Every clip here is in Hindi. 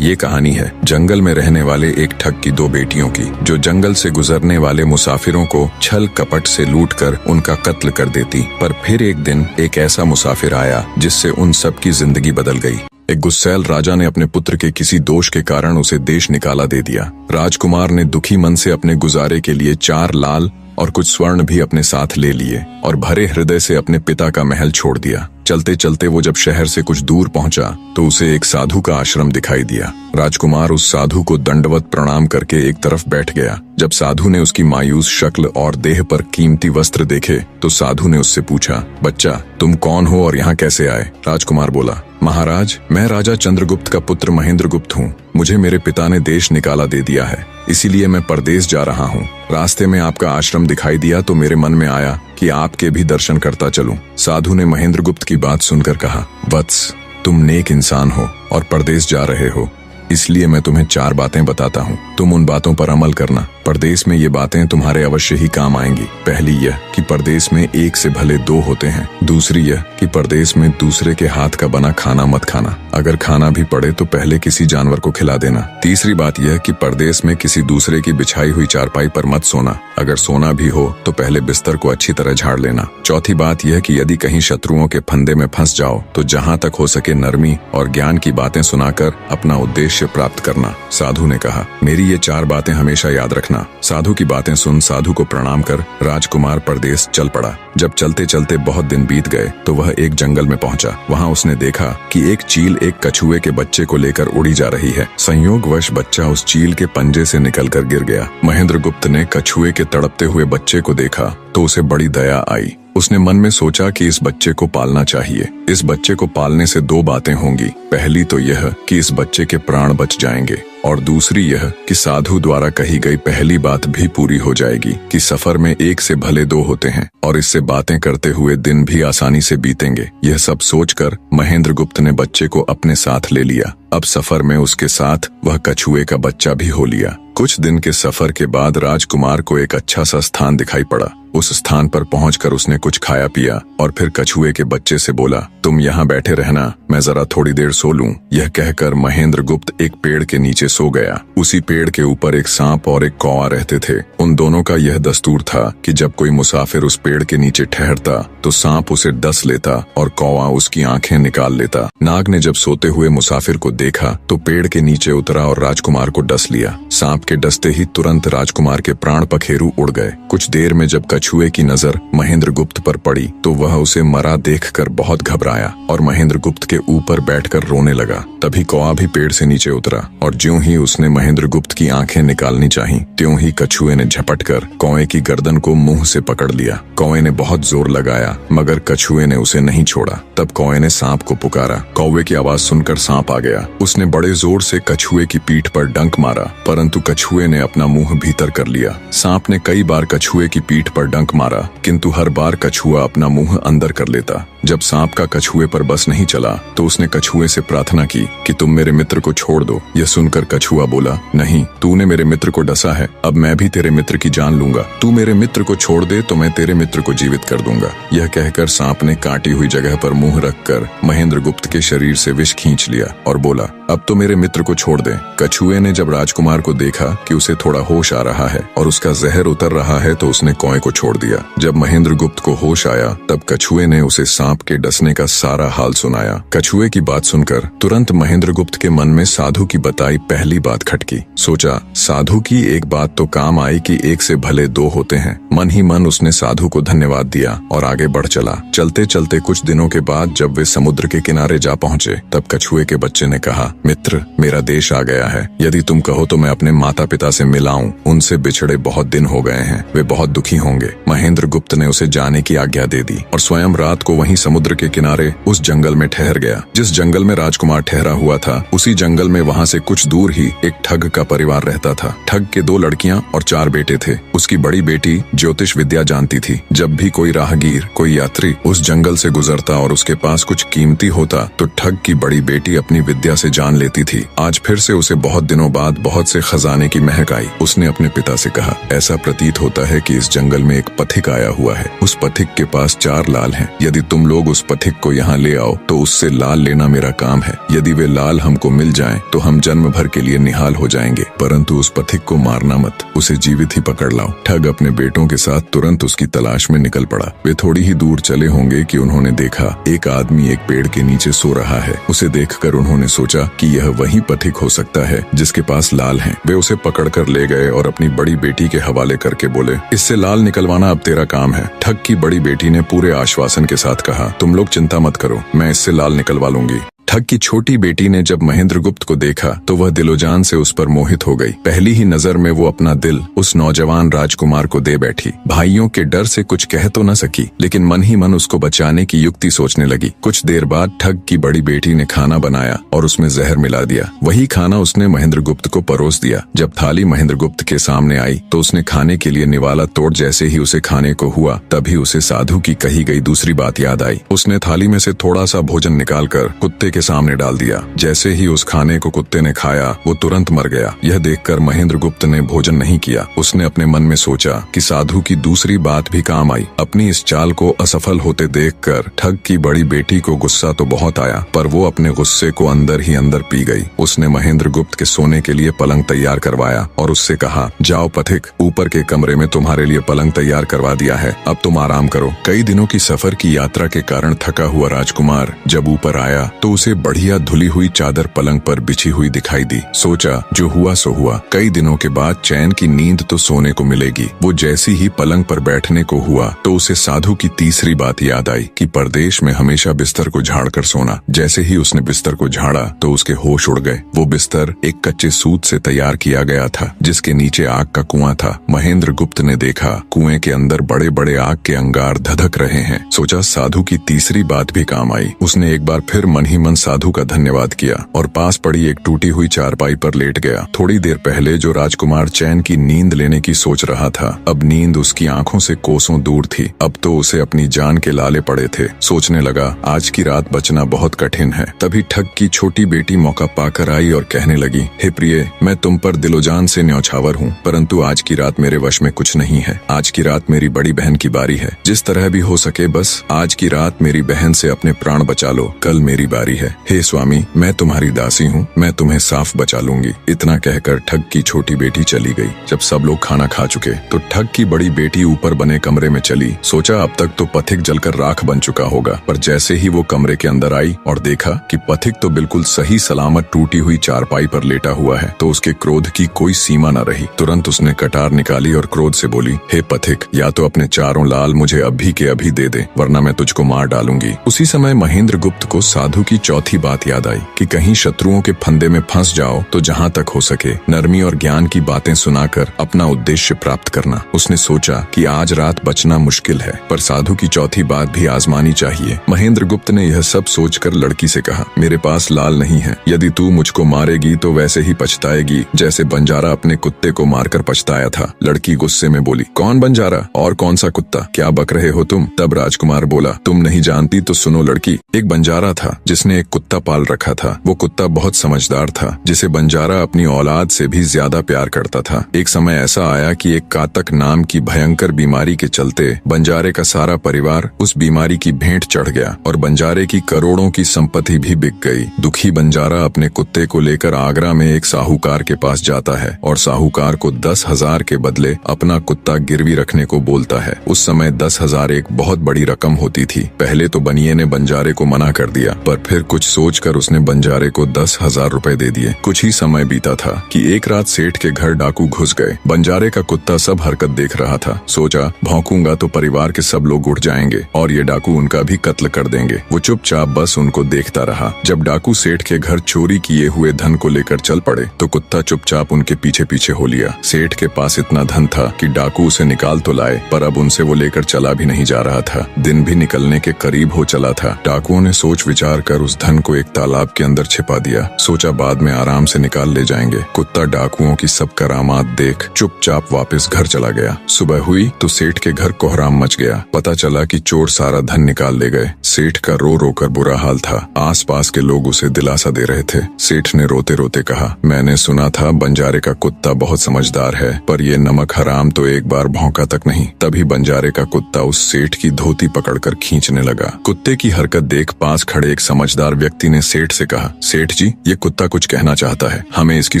ये कहानी है जंगल में रहने वाले एक ठग की दो बेटियों की, जो जंगल से गुजरने वाले मुसाफिरों को छल कपट से लूटकर उनका कत्ल कर देती। पर फिर एक दिन एक ऐसा मुसाफिर आया जिससे उन सब की जिंदगी बदल गई। एक गुस्सैल राजा ने अपने पुत्र के किसी दोष के कारण उसे देश निकाला दे दिया। राजकुमार ने दुखी मन से अपने गुजारे के लिए 4 लाल और कुछ स्वर्ण भी अपने साथ ले लिए और भरे हृदय से अपने पिता का महल छोड़ दिया। चलते चलते वो जब शहर से कुछ दूर पहुंचा तो उसे एक साधु का आश्रम दिखाई दिया। राजकुमार उस साधु को दंडवत प्रणाम करके एक तरफ बैठ गया। जब साधु ने उसकी मायूस शक्ल और देह पर कीमती वस्त्र देखे तो साधु ने उससे पूछा, बच्चा तुम कौन हो और यहाँ कैसे आए? राजकुमार बोला, महाराज मैं राजा चंद्रगुप्त का पुत्र महेंद्रगुप्त हूँ। मुझे मेरे पिता ने देश निकाला दे दिया है, इसीलिए मैं परदेश जा रहा हूँ। रास्ते में आपका आश्रम दिखाई दिया तो मेरे मन में आया कि आपके भी दर्शन करता चलूं। साधु ने महेंद्रगुप्त की बात सुनकर कहा, वत्स तुम नेक इंसान हो और परदेश जा रहे हो, इसलिए मैं तुम्हें 4 बातें बताता हूँ। तुम उन बातों पर अमल करना। परदेश में ये बातें तुम्हारे अवश्य ही काम आएंगी। पहली यह कि परदेश में एक से भले 2 होते हैं। दूसरी यह कि परदेश में दूसरे के हाथ का बना खाना मत खाना। अगर खाना भी पड़े तो पहले किसी जानवर को खिला देना। तीसरी बात यह कि परदेश में किसी दूसरे की बिछाई हुई चारपाई पर मत सोना। अगर सोना भी हो तो पहले बिस्तर को अच्छी तरह झाड़ लेना। चौथी बात यह कि यदि कहीं शत्रुओं के फंदे में फंस जाओ तो जहाँ तक हो सके नरमी और ज्ञान की बातें सुनाकर अपना उद्देश्य प्राप्त करना। साधु ने कहा, मेरी ये 4 बातें हमेशा याद रखना। साधु की बातें सुन साधु को प्रणाम कर राजकुमार परदेश चल पड़ा। जब चलते चलते बहुत दिन बीत गए तो वह एक जंगल में पहुंचा। वहां उसने देखा कि एक चील एक कछुए के बच्चे को लेकर उड़ी जा रही है। संयोगवश बच्चा उस चील के पंजे से निकलकर गिर गया। महेंद्रगुप्त ने कछुए के तड़पते हुए बच्चे को देखा तो उसे बड़ी दया आई। उसने मन में सोचा कि इस बच्चे को पालना चाहिए। इस बच्चे को पालने से 2 बातें होंगी। पहली तो यह कि इस बच्चे के प्राण बच जाएंगे और दूसरी यह कि साधु द्वारा कही गई पहली बात भी पूरी हो जाएगी कि सफर में एक से भले 2 होते हैं और इससे बातें करते हुए दिन भी आसानी से बीतेंगे। यह सब सोचकर महेंद्रगुप्त ने बच्चे को अपने साथ ले लिया। अब सफर में उसके साथ वह कछुए का बच्चा भी हो लिया। कुछ दिन के सफर के बाद राजकुमार को एक अच्छा सा स्थान दिखाई पड़ा। उस स्थान पर पहुंचकर उसने कुछ खाया पिया और फिर कछुए के बच्चे से बोला, तुम यहाँ बैठे रहना, मैं जरा थोड़ी देर सो लूं। यह कहकर महेंद्रगुप्त एक पेड़ के नीचे सो गया। उसी पेड़ के ऊपर एक सांप और एक कौवा रहते थे। उन दोनों का यह दस्तूर था कि जब कोई मुसाफिर उस पेड़ के नीचे ठहरता तो सांप उसे डस लेता और कौवा उसकी आंखें निकाल लेता। नाग ने जब सोते हुए मुसाफिर को देखा तो पेड़ के नीचे उतरा और राजकुमार को डस लिया। सांप के डसते ही तुरंत राजकुमार के प्राण पखेरु उड़ गए। कुछ देर में जब कछुए की नजर महेंद्रगुप्त पर पड़ी तो वह उसे मरा देखकर बहुत घबराया और महेंद्रगुप्त के ऊपर बैठकर रोने लगा। तभी कौवा भी पेड़ से नीचे उतरा और ज्यों ही उसने महेंद्रगुप्त की आंखें निकालनी चाही त्यों ही कछुए ने झपटकर कौवे की गर्दन को मुंह से पकड़ लिया। कौवे ने बहुत जोर लगाया मगर कछुए ने उसे नहीं छोड़ा। तब कौवे ने सांप को पुकारा। कौवे की आवाज सुनकर सांप आ गया। उसने बड़े जोर से कछुए की पीठ पर डंक मारा परंतु कछुए ने अपना मुंह भीतर कर लिया। सांप ने कई बार कछुए की पीठ पर डंक मारा किंतु हर बार कछुआ अपना मुंह अंदर कर लेता। जब सांप का कछुए पर बस नहीं चला तो उसने कछुए से प्रार्थना की कि तुम मेरे मित्र को छोड़ दो। यह सुनकर कछुआ बोला, नहीं, तूने मेरे मित्र को डसा है, अब मैं भी तेरे मित्र की जान लूंगा। तू मेरे मित्र को छोड़ दे तो मैं तेरे मित्र को जीवित कर दूंगा। यह कहकर सांप ने काटी हुई जगह पर मुंह रखकर महेंद्रगुप्त के शरीर से विष खींच लिया और बोला, अब तो मेरे मित्र को छोड़ दे। कछुए ने जब राजकुमार को देखा कि उसे थोड़ा होश आ रहा है और उसका जहर उतर रहा है तो उसने कौवे को छोड़ दिया। जब महेंद्रगुप्त को होश आया तब कछुए ने उसे सांप के डसने का सारा हाल सुनाया। कछुए की बात सुनकर तुरंत महेंद्रगुप्त के मन में साधु की बताई पहली बात खटकी। सोचा, साधु की एक बात तो काम आई कि एक से भले 2 होते हैं। मन ही मन उसने साधु को धन्यवाद दिया और आगे बढ़ चला। चलते चलते कुछ दिनों के बाद जब वे समुद्र के किनारे जा पहुंचे तब कछुए के बच्चे ने कहा, मित्र, मेरा देश आ गया है। यदि तुम कहो तो मैं अपने माता पिता से मिलाऊं। उनसे बिछड़े बहुत दिन हो गए हैं, वे बहुत दुखी होंगे। महेंद्रगुप्त ने उसे जाने की आज्ञा दे दी और स्वयं रात को वहीं समुद्र के किनारे उस जंगल में ठहर गया। जिस जंगल में राजकुमार ठहरा हुआ था उसी जंगल में वहां से कुछ दूर ही एक ठग का परिवार रहता था। ठग के 2 लड़कियां और 4 बेटे थे। उसकी बड़ी बेटी ज्योतिष विद्या जानती थी। जब भी कोई राहगीर, कोई यात्री उस जंगल से गुजरता और उसके पास कुछ कीमती होता तो ठग की बड़ी बेटी अपनी विद्या से जान लेती थी। आज फिर से उसे बहुत दिनों बाद बहुत से खजाने की महक आई। उसने अपने पिता से कहा, ऐसा प्रतीत होता है कि इस जंगल में एक पथिक आया हुआ है। उस पथिक के पास 4 लाल हैं। यदि तुम लोग उस पथिक को यहाँ ले आओ तो उससे लाल लेना मेरा काम है। यदि वे लाल हमको मिल जाएं तो हम जन्म भर के लिए निहाल हो जाएंगे, परंतु उस पथिक को मारना मत, उसे जीवित ही पकड़ लाओ। ठग अपने बेटों के साथ तुरंत उसकी तलाश में निकल पड़ा। वे थोड़ी ही दूर चले होंगे कि उन्होंने देखा एक आदमी एक पेड़ के नीचे सो रहा है। उसे देखकर उन्होंने सोचा कि यह वही पथिक हो सकता है जिसके पास लाल है। वे उसे पकड़कर ले गए और अपनी बड़ी बेटी के हवाले करके बोले, इससे लाल निकलवाना अब तेरा काम है। ठग की बड़ी बेटी ने पूरे आश्वासन के साथ कहा, तुम लोग चिंता मत करो, मैं इससे लाल निकलवा लूंगी। ठग की छोटी बेटी ने जब महेंद्रगुप्त को देखा तो वह दिलोजान से उस पर मोहित हो गई। पहली ही नजर में वो अपना दिल उस नौजवान राजकुमार को दे बैठी। भाइयों के डर से कुछ कह तो न सकी, लेकिन मन ही मन उसको बचाने की युक्ति सोचने लगी। कुछ देर बाद ठग की बड़ी बेटी ने खाना बनाया और उसमें जहर मिला दिया। वही खाना उसने महेंद्रगुप्त को परोस दिया। जब थाली महेंद्रगुप्त के सामने आई तो उसने खाने के लिए निवाला तोड़ जैसे ही उसे खाने को हुआ, तभी उसे साधु की कही गई दूसरी बात याद आई। उसने थाली में से थोड़ा सा भोजन निकालकर कुत्ते के सामने डाल दिया। जैसे ही उस खाने को कुत्ते ने खाया वो तुरंत मर गया। यह देखकर महेंद्रगुप्त ने भोजन नहीं किया। उसने अपने मन में सोचा कि साधु की दूसरी बात भी काम आई। अपनी इस चाल को असफल होते देखकर ठग की बड़ी बेटी को गुस्सा तो बहुत आया, पर वो अपने गुस्से को अंदर ही अंदर पी गई। उसने महेंद्रगुप्त के सोने के लिए पलंग तैयार करवाया और उससे कहा, जाओ पथिक, ऊपर के कमरे में तुम्हारे लिए पलंग तैयार करवा दिया है, अब तुम आराम करो। कई दिनों की सफर की यात्रा के कारण थका हुआ राजकुमार जब ऊपर आया तो उसे बढ़िया धुली हुई चादर पलंग पर बिछी हुई दिखाई दी। सोचा जो हुआ सो हुआ, कई दिनों के बाद चैन की नींद तो सोने को मिलेगी। वो जैसी ही पलंग पर बैठने को हुआ तो उसे साधु की तीसरी बात याद आई कि परदेश में हमेशा बिस्तर को झाड़कर सोना। जैसे ही उसने बिस्तर को झाड़ा तो उसके होश उड़ गए। वो बिस्तर एक कच्चे सूत से तैयार किया गया था जिसके नीचे आग का कुआं था। महेंद्रगुप्त ने देखा कुएं के अंदर बड़े बड़े आग के अंगार धधक रहे हैं। सोचा साधु की तीसरी बात भी काम आई। उसने एक बार फिर मन ही मन साधु का धन्यवाद किया और पास पड़ी एक टूटी हुई चारपाई पर लेट गया। थोड़ी देर पहले जो राजकुमार चैन की नींद लेने की सोच रहा था, अब नींद उसकी आंखों से कोसों दूर थी। अब तो उसे अपनी जान के लाले पड़े थे। सोचने लगा आज की रात बचना बहुत कठिन है। तभी ठग की छोटी बेटी मौका पाकर आई और कहने लगी, हे प्रिय, मैं तुम पर दिलोजान से न्यौछावर हूँ, परंतु आज की रात मेरे वश में कुछ नहीं है। आज की रात मेरी बड़ी बहन की बारी है। जिस तरह भी हो सके बस आज की रात मेरी बहन से अपने प्राण बचा लो, कल मेरी बारी है। हे स्वामी, मैं तुम्हारी दासी हूँ, मैं तुम्हें साफ बचा लूंगी। इतना कहकर ठग की छोटी बेटी चली गई। जब सब लोग खाना खा चुके तो ठग की बड़ी बेटी ऊपर बने कमरे में चली। सोचा अब तक तो पथिक जलकर राख बन चुका होगा, पर जैसे ही वो कमरे के अंदर आई और देखा कि पथिक तो बिल्कुल सही सलामत टूटी हुई चारपाई पर लेटा हुआ है तो उसके क्रोध की कोई सीमा न रही। तुरंत उसने कटार निकाली और क्रोध से बोली, हे पथिक, या तो अपने चारों लाल मुझे अभी के अभी दे दे, वरना मैं तुझको मार डालूंगी। उसी समय महेंद्रगुप्त को साधु की चौथी बात याद आई कि कहीं शत्रुओं के फंदे में फंस जाओ तो जहाँ तक हो सके नरमी और ज्ञान की बातें सुनाकर अपना उद्देश्य प्राप्त करना। उसने सोचा कि आज रात बचना मुश्किल है, पर साधु की चौथी बात भी आजमानी चाहिए। महेंद्रगुप्त ने यह सब सोचकर लड़की से कहा, मेरे पास लाल नहीं है, यदि तू मुझको मारेगी तो वैसे ही पछताएगी जैसे बंजारा अपने कुत्ते को मारकर पछताया था। लड़की गुस्से में बोली, कौन बंजारा और कौन सा कुत्ता, क्या बक रहे हो तुम? तब राजकुमार बोला, तुम नहीं जानती तो सुनो लड़की, एक बंजारा था जिसने एक कुत्ता पाल रखा था। वो कुत्ता बहुत समझदार था जिसे बंजारा अपनी औलाद से भी ज्यादा प्यार करता था। एक समय ऐसा आया कि एक कातक नाम की भयंकर बीमारी के चलते बंजारे का सारा परिवार उस बीमारी की भेंट चढ़ गया और बंजारे की करोड़ों की संपत्ति भी बिक गई। दुखी बंजारा अपने कुत्ते को लेकर आगरा में एक साहूकार के पास जाता है और साहूकार को 10,000 के बदले अपना कुत्ता गिरवी रखने को बोलता है। उस समय 10,000 एक बहुत बड़ी रकम होती थी। पहले तो बनिए ने बंजारे को मना कर दिया, पर फिर कुछ सोचकर उसने बंजारे को 10,000 रुपए दे दिए। कुछ ही समय बीता था कि एक रात सेठ के घर डाकू घुस गए। बंजारे का कुत्ता सब हरकत देख रहा था। सोचा भौंकूंगा तो परिवार के सब लोग उठ जाएंगे और ये डाकू उनका भी कत्ल कर देंगे। वो चुपचाप बस उनको देखता रहा। जब डाकू सेठ के घर चोरी किए हुए धन को लेकर चल पड़े तो कुत्ता चुपचाप उनके पीछे पीछे हो लिया। सेठ के पास इतना धन था कि डाकू उसे निकाल तो लाए, पर अब उनसे वो लेकर चला भी नहीं जा रहा था। दिन भी निकलने के करीब हो चला था। डाकुओं ने सोच विचार कर उस धन को एक तालाब के अंदर छिपा दिया। सोचा बाद में आराम से निकाल ले जाएंगे। कुत्ता डाकुओं की सब करामात देख चुपचाप वापस घर चला गया। सुबह हुई तो सेठ के घर कोहराम मच गया। पता चला कि चोर सारा धन निकाल ले गए। सेठ का रो रो कर बुरा हाल था। आसपास के लोग उसे दिलासा दे रहे थे। सेठ ने रोते रोते कहा, मैंने सुना था बंजारे का कुत्ता बहुत समझदार है, पर ये नमक हराम तो एक बार भौंका तक नहीं। तभी बंजारे का कुत्ता उस सेठ की धोती पकड़कर खींचने लगा। कुत्ते की हरकत देख पास खड़े एक समझदार व्यक्ति ने सेठ से कहा, सेठ जी, ये कुत्ता कुछ कहना चाहता है, हमें इसकी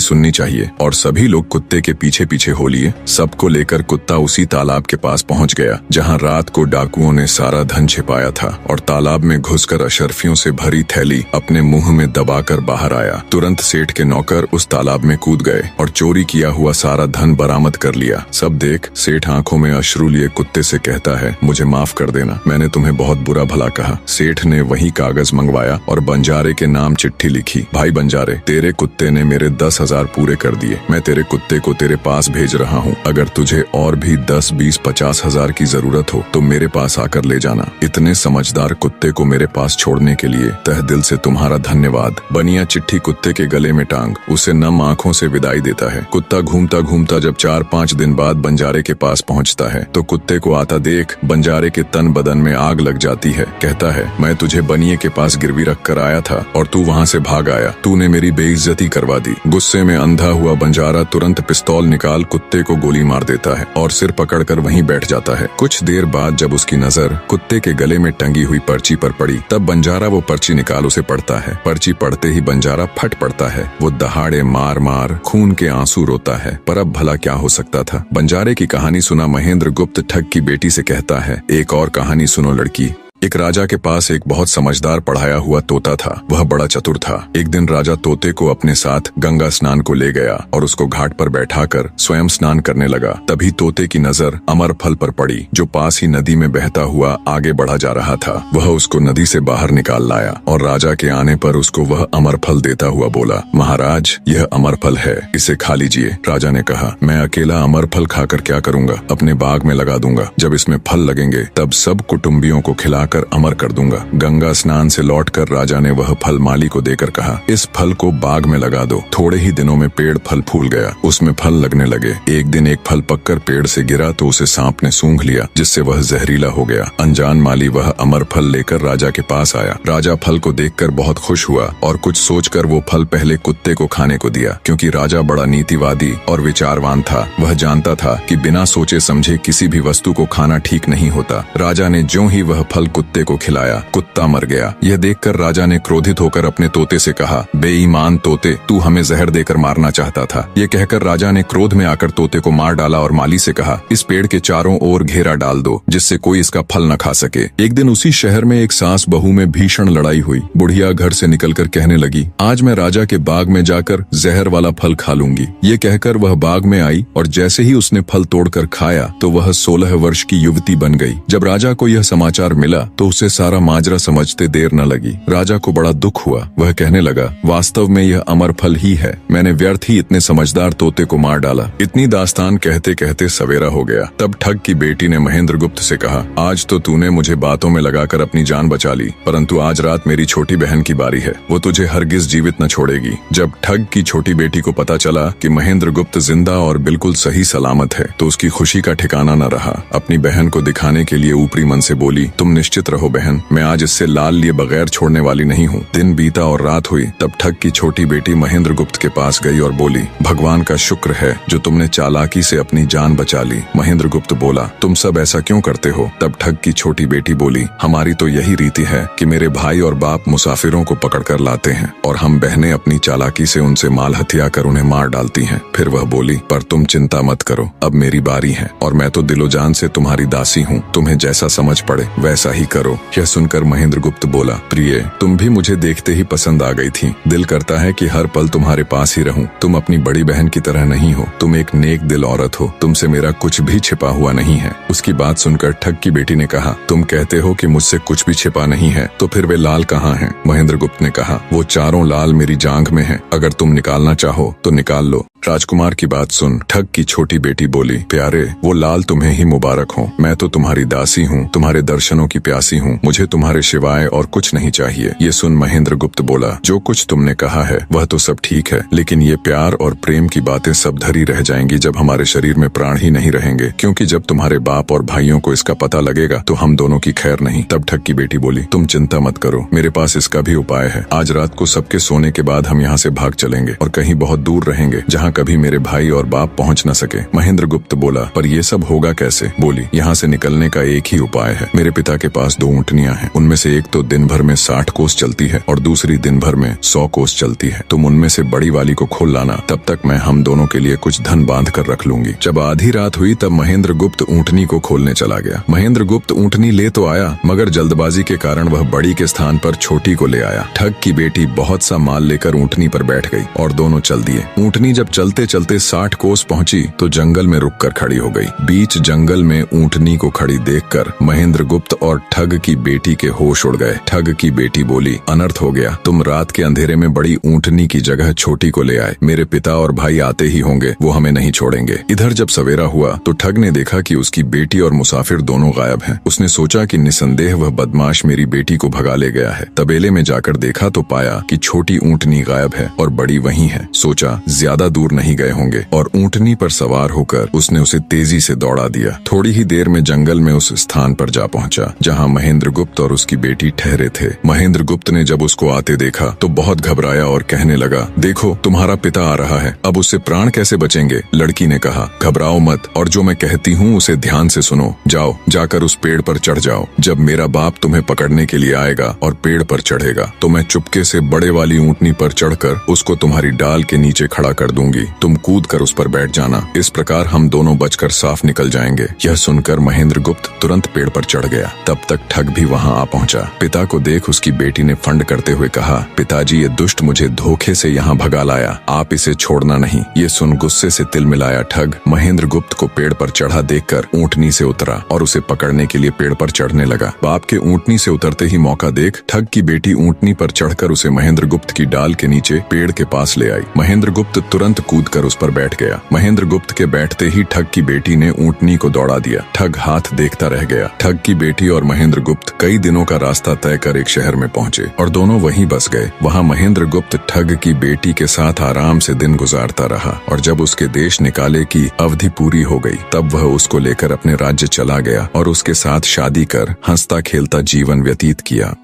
सुननी चाहिए। और सभी लोग कुत्ते के पीछे पीछे हो लिए। सबको लेकर कुत्ता उसी तालाब के पास पहुंच गया जहां रात को डाकुओं ने सारा धन छिपाया था, और तालाब में घुसकर अशर्फियों से भरी थैली अपने मुंह में दबाकर बाहर आया। तुरंत सेठ के नौकर उस तालाब में कूद गए और चोरी किया हुआ सारा धन बरामद कर लिया। सब देख सेठ आंखों में अश्रु लिए कुत्ते से कहता है, मुझे माफ कर देना, मैंने तुम्हें बहुत बुरा भला कहा। सेठ ने वही कागज मंगवाया और बंजारे के नाम चिट्ठी लिखी, भाई बंजारे, तेरे कुत्ते ने मेरे 10,000 पूरे कर दिए। मैं तेरे कुत्ते को तेरे पास भेज रहा हूँ। अगर तुझे और भी 10, 20, 50 हजार की जरूरत हो तो मेरे पास आकर ले जाना। इतने समझदार कुत्ते को मेरे पास छोड़ने के लिए तहे दिल से तुम्हारा धन्यवाद। बनिया चिट्ठी कुत्ते के गले में टांग उसे नम आंखों से विदाई देता है। कुत्ता घूमता घूमता जब 4-5 दिन बाद बंजारे के पास पहुंचता है तो कुत्ते को आता देख बंजारे के तन बदन में आग लग जाती है। कहता है, मैं तुझे बनिए के पास गिरवी रख कर आया था और तू वहाँ से भाग आया। तूने मेरी बेइज्जती करवा दी। गुस्से में अंधा हुआ बंजारा तुरंत पिस्तौल निकाल कुत्ते को गोली मार देता है और सिर पकड़कर वहीं बैठ जाता है। कुछ देर बाद जब उसकी नजर कुत्ते के गले में टंगी हुई पर्ची पर पड़ी तब बंजारा वो पर्ची निकाल उसे पढ़ता है। पर्ची पढ़ते ही बंजारा फट पड़ता है। वो दहाड़े मार मार खून के आंसू रोता है। पर अब भला क्या हो सकता था। बंजारे की कहानी सुना महेंद्र गुप्त ठग की बेटी से कहता है, एक और कहानी सुनो लड़की। एक राजा के पास एक बहुत समझदार पढ़ाया हुआ तोता था। वह बड़ा चतुर था। एक दिन राजा तोते को अपने साथ गंगा स्नान को ले गया और उसको घाट पर बैठाकर स्वयं स्नान करने लगा। तभी तोते की नजर अमर फल पर पड़ी जो पास ही नदी में बहता हुआ आगे बढ़ा जा रहा था। वह उसको नदी से बाहर निकाल लाया और राजा के आने पर उसको वह अमर फल देता हुआ बोला, महाराज, यह अमर फल है, इसे खा लीजिए। राजा ने कहा, मैं अकेला अमर फल खाकर क्या करूंगा, अपने बाग में लगा दूंगा। जब इसमें फल लगेंगे तब सब कुटुंबियों को खिला कर अमर कर दूंगा। गंगा स्नान से लौटकर राजा ने वह फल माली को देकर कहा, इस फल को बाग में लगा दो। थोड़े ही दिनों में पेड़ फल फूल गया, उसमें फल लगने लगे। एक दिन एक फल पककर पेड़ से गिरा तो उसे सांप ने सूंघ लिया, जिससे वह जहरीला हो गया। अनजान माली वह अमर फल लेकर राजा के पास आया। राजा फल को देखकर बहुत खुश हुआ और कुछ सोचकर वो फल पहले कुत्ते को खाने को दिया, क्योंकि राजा बड़ा नीतिवादी और विचारवान था। वह जानता था कि बिना सोचे समझे किसी भी वस्तु को खाना ठीक नहीं होता। राजा ने ज्यों ही वह फल कुत्ते को खिलाया, कुत्ता मर गया। यह देखकर राजा ने क्रोधित होकर अपने तोते से कहा, बेईमान तोते, तू हमें जहर देकर मारना चाहता था। ये कहकर राजा ने क्रोध में आकर तोते को मार डाला और माली से कहा, इस पेड़ के चारों ओर घेरा डाल दो जिससे कोई इसका फल न खा सके। एक दिन उसी शहर में एक सास बहू में भीषण लड़ाई हुई। बुढ़िया घर से निकलकर कहने लगी, आज मैं राजा के बाग में जाकर जहर वाला फल खा लूंगी। ये कहकर वह बाग में आई और जैसे ही उसने फल तोड़कर खाया तो वह 16 वर्ष की युवती बन गई। जब राजा को यह समाचार मिला तो उसे सारा माजरा समझते देर न लगी। राजा को बड़ा दुख हुआ। वह कहने लगा, वास्तव में यह अमर फल ही है, मैंने व्यर्थ ही इतने समझदार तोते को मार डाला। इतनी दास्तान कहते कहते सवेरा हो गया। तब ठग की बेटी ने महेंद्र गुप्त से कहा, आज तो तूने मुझे बातों में लगाकर अपनी जान बचा ली, परंतु आज रात मेरी छोटी बहन की बारी है, वो तुझे हरगिज जीवित न छोड़ेगी। जब ठग की छोटी बेटी को पता चला कि महेंद्र गुप्त जिंदा और बिल्कुल सही सलामत है तो उसकी खुशी का ठिकाना न रहा। अपनी बहन को दिखाने के लिए ऊपरी मन से बोली, तुम निश्चित रहो बहन, मैं आज इससे लाल लिए बगैर छोड़ने वाली नहीं हूँ। दिन बीता और रात हुई। तब ठग की छोटी बेटी महेंद्र गुप्त के पास गई और बोली, भगवान का शुक्र है जो तुमने चालाकी से अपनी जान बचा ली। महेंद्र गुप्त बोला, तुम सब ऐसा क्यों करते हो? तब ठग की छोटी बेटी बोली, हमारी तो यही रीति है कि मेरे भाई और बाप मुसाफिरों को पकड़कर लाते हैं और हम बहनें अपनी चालाकी से उनसे माल हथिया कर उन्हें मार डालती हैं। फिर वह बोली, पर तुम चिंता मत करो, अब मेरी बारी है और मैं तो दिलो जान से तुम्हारी दासी हूँ, तुम्हें जैसा समझ पड़े वैसा ही करो। यह सुनकर महेंद्र गुप्त बोला, प्रिय, तुम भी मुझे देखते ही पसंद आ गई थी। दिल करता है कि हर पल तुम्हारे पास ही रहूं। तुम अपनी बड़ी बहन की तरह नहीं हो, तुम एक नेक दिल औरत हो, तुमसे मेरा कुछ भी छिपा हुआ नहीं है। उसकी बात सुनकर ठग की बेटी ने कहा, तुम कहते हो कि मुझसे कुछ भी छिपा नहीं है, तो फिर वे लाल कहाँ हैं? महेंद्र गुप्त ने कहा, वो चारों लाल मेरी जांघ में हैं, अगर तुम निकालना चाहो तो निकाल लो। राजकुमार की बात सुन ठग की छोटी बेटी बोली, प्यारे वो लाल तुम्हें ही मुबारक हो। मैं तो तुम्हारी दासी हूँ, तुम्हारे दर्शनों की प्यासी हूँ, मुझे तुम्हारे सिवाय और कुछ नहीं चाहिए। ये सुन महेंद्र गुप्त बोला, जो कुछ तुमने कहा है वह तो सब ठीक है, लेकिन ये प्यार और प्रेम की बातें सब धरी रह जाएंगी जब हमारे शरीर में प्राण ही नहीं रहेंगे, क्योंकि जब तुम्हारे बाप और भाइयों को इसका पता लगेगा तो हम दोनों की खैर नहीं। तब ठग की बेटी बोली, तुम चिंता मत करो, मेरे पास इसका भी उपाय है। आज रात को सबके सोने के बाद हम यहाँ से भाग चलेंगे और कहीं बहुत दूर रहेंगे जहाँ कभी मेरे भाई और बाप पहुँच न सके। महेंद्र गुप्त बोला, पर ये सब होगा कैसे? बोली, यहाँ से निकलने का एक ही उपाय है। मेरे पिता के पास 2 ऊँटनियाँ हैं, उनमें से एक तो दिन भर में 60 कोस चलती है और दूसरी दिन भर में 100 कोस चलती है। तुम उनमें से बड़ी वाली को खोल लाना, तब तक मैं हम दोनों के लिए कुछ धन बांध कर रख लूंगी। जब आधी रात हुई तब महेंद्र गुप्त ऊँटनी को खोलने चला गया। महेंद्र गुप्त ऊँटनी ले तो आया, मगर जल्दबाजी के कारण वह बड़ी के स्थान पर छोटी को ले आया। ठग की बेटी बहुत सा माल लेकर ऊँटनी पर बैठ गई और दोनों चल दिए। ऊँटनी जब चलते चलते 60 कोस पहुंची तो जंगल में रुककर खड़ी हो गई। बीच जंगल में ऊँटनी को खड़ी देखकर महेंद्र गुप्त और ठग की बेटी के होश उड़ गए। ठग की बेटी बोली, अनर्थ हो गया, तुम रात के अंधेरे में बड़ी ऊँटनी की जगह छोटी को ले आए। मेरे पिता और भाई आते ही होंगे, वो हमें नहीं छोड़ेंगे। इधर जब सवेरा हुआ तो ठग ने देखा कि उसकी बेटी और मुसाफिर दोनों गायब हैं। उसने सोचा कि निसंदेह वह बदमाश मेरी बेटी को भगा ले गया है। तबेले में जाकर देखा तो पाया कि छोटी ऊँटनी गायब है और बड़ी वहीं है। सोचा ज्यादा दूर नहीं गए होंगे और ऊँटनी पर सवार होकर उसने उसे तेजी से दौड़ा दिया। थोड़ी ही देर में जंगल में उस स्थान पर जा पहुंचा जहां महेंद्र गुप्त और उसकी बेटी ठहरे थे। महेंद्र गुप्त ने जब उसको आते देखा तो बहुत घबराया और कहने लगा, देखो तुम्हारा पिता आ रहा है, अब उससे प्राण कैसे बचेंगे? लड़की ने कहा, घबराओ मत और जो मैं कहती हूँ उसे ध्यान से सुनो। जाओ, जाकर उस पेड़ पर चढ़ जाओ। जब मेरा बाप तुम्हें पकड़ने के लिए आएगा और पेड़ पर चढ़ेगा तो मैं चुपके से बड़े वाली ऊँटनी पर चढ़कर उसको तुम्हारी डाल के नीचे खड़ा कर दूंगी। तुम कूद कर उस पर बैठ जाना, इस प्रकार हम दोनों बचकर साफ निकल जाएंगे। यह सुनकर महेंद्र गुप्त तुरंत पेड़ पर चढ़ गया। तब तक ठग भी वहां आ पहुंचा। पिता को देख उसकी बेटी ने फंड करते हुए कहा, पिताजी ये दुष्ट मुझे धोखे से यहाँ भगा लाया, आप इसे छोड़ना नहीं। ये सुन गुस्से से तिल मिलाया ठग महेंद्र गुप्त को पेड़ पर चढ़ा देखकर ऊँटनी से उतरा और उसे पकड़ने के लिए पेड़ पर चढ़ने लगा। बाप के ऊँटनी से उतरते ही मौका देख ठग की बेटी ऊँटनी पर चढ़कर उसे महेंद्र गुप्त की डाल के नीचे पेड़ के पास ले आई। महेंद्र गुप्त तुरंत कूदकर उस पर बैठ गया। महेंद्र गुप्त के बैठते ही ठग की बेटी ने ऊँटनी को दौड़ा दिया। ठग हाथ देखता रह गया। ठग की बेटी और महेंद्र गुप्त कई दिनों का रास्ता तय कर एक शहर में पहुंचे और दोनों वहीं बस गए। वहां महेंद्र गुप्त ठग की बेटी के साथ आराम से दिन गुजारता रहा और जब उसके देश निकाले की अवधि पूरी हो गई तब वह उसको लेकर अपने राज्य चला गया और उसके साथ शादी कर हंसता खेलता जीवन व्यतीत किया।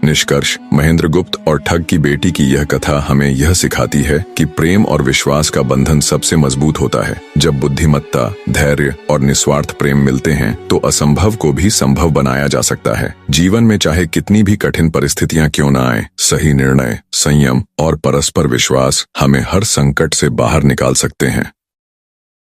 निष्कर्ष, महेंद्र गुप्त और ठग की बेटी की यह कथा हमें यह सिखाती है कि प्रेम और विश्वास का बंधन सबसे मजबूत होता है। जब बुद्धिमत्ता, धैर्य और निस्वार्थ प्रेम मिलते हैं तो असंभव को भी संभव बनाया जा सकता है। जीवन में चाहे कितनी भी कठिन परिस्थितियां क्यों न आए, सही निर्णय, संयम और परस्पर विश्वास हमें हर संकट से बाहर निकाल सकते हैं।